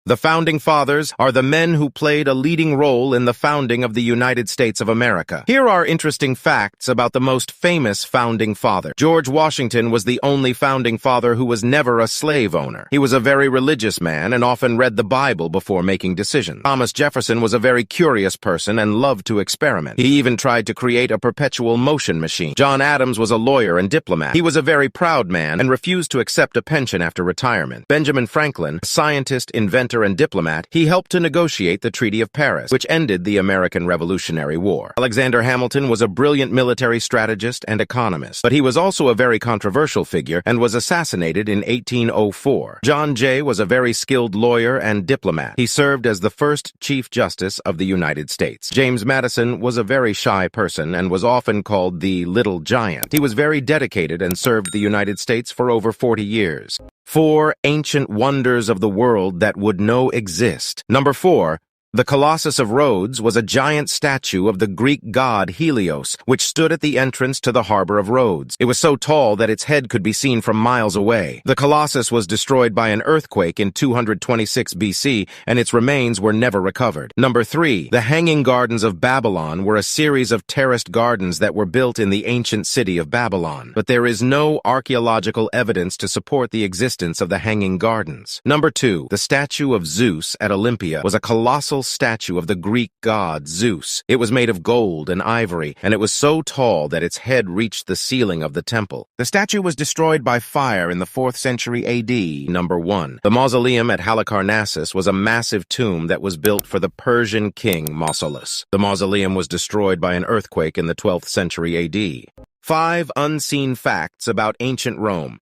The Founding Fathers are the men who played a leading role in the founding of the United States of America. Here are interesting facts about the most famous founding father. George Washington was the only founding father who was never a slave owner. He was a very religious man and often read the Bible before making decisions. Thomas Jefferson was a very curious person and loved to experiment. He even tried to create a perpetual motion machine. John Adams was a lawyer and diplomat. He was a very proud man and refused to accept a pension after retirement. Benjamin Franklin, a scientist, inventor, and diplomat, he helped to negotiate the Treaty of Paris, which ended the American Revolutionary War. Alexander Hamilton was a brilliant military strategist and economist, but he was also a very controversial figure and was assassinated in 1804. John Jay was a very skilled lawyer and diplomat. He served as the first Chief Justice of the United States. James Madison was a very shy person and was often called the Little Giant. He was very dedicated and served the United States for over 40 years. 4 ancient wonders of the world that would no exist. Number 4. The Colossus of Rhodes was a giant statue of the Greek god Helios, which stood at the entrance to the harbor of Rhodes. It was so tall that its head could be seen from miles away. The Colossus was destroyed by an earthquake in 226 BC, and its remains were never recovered. Number 3. The Hanging Gardens of Babylon were a series of terraced gardens that were built in the ancient city of Babylon, but there is no archaeological evidence to support the existence of the Hanging Gardens. Number 2. The statue of Zeus at Olympia was a colossal statue of the Greek god Zeus. It was made of gold and ivory, and it was so tall that its head reached the ceiling of the temple. The statue was destroyed by fire in the 4th century AD. Number 1. The mausoleum at Halicarnassus was a massive tomb that was built for the Persian king Mausolus. The mausoleum was destroyed by an earthquake in the 12th century AD. 5 unseen facts about ancient Rome.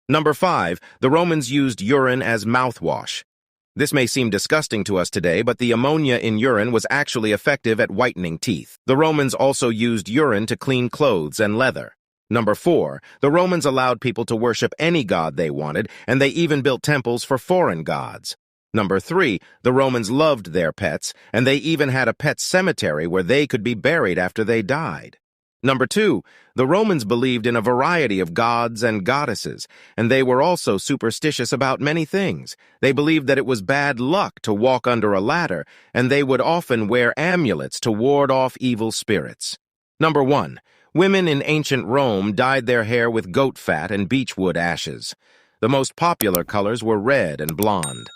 Number 5. The Romans used urine as mouthwash. This may seem disgusting to us today, but the ammonia in urine was actually effective at whitening teeth. The Romans also used urine to clean clothes and leather. Number 4. The Romans allowed people to worship any god they wanted, and they even built temples for foreign gods. Number 3. The Romans loved their pets, and they even had a pet cemetery where they could be buried after they died. Number 2. The Romans believed in a variety of gods and goddesses, and they were also superstitious about many things. They believed that it was bad luck to walk under a ladder, and they would often wear amulets to ward off evil spirits. Number 1. Women in ancient Rome dyed their hair with goat fat and beechwood ashes. The most popular colors were red and blonde.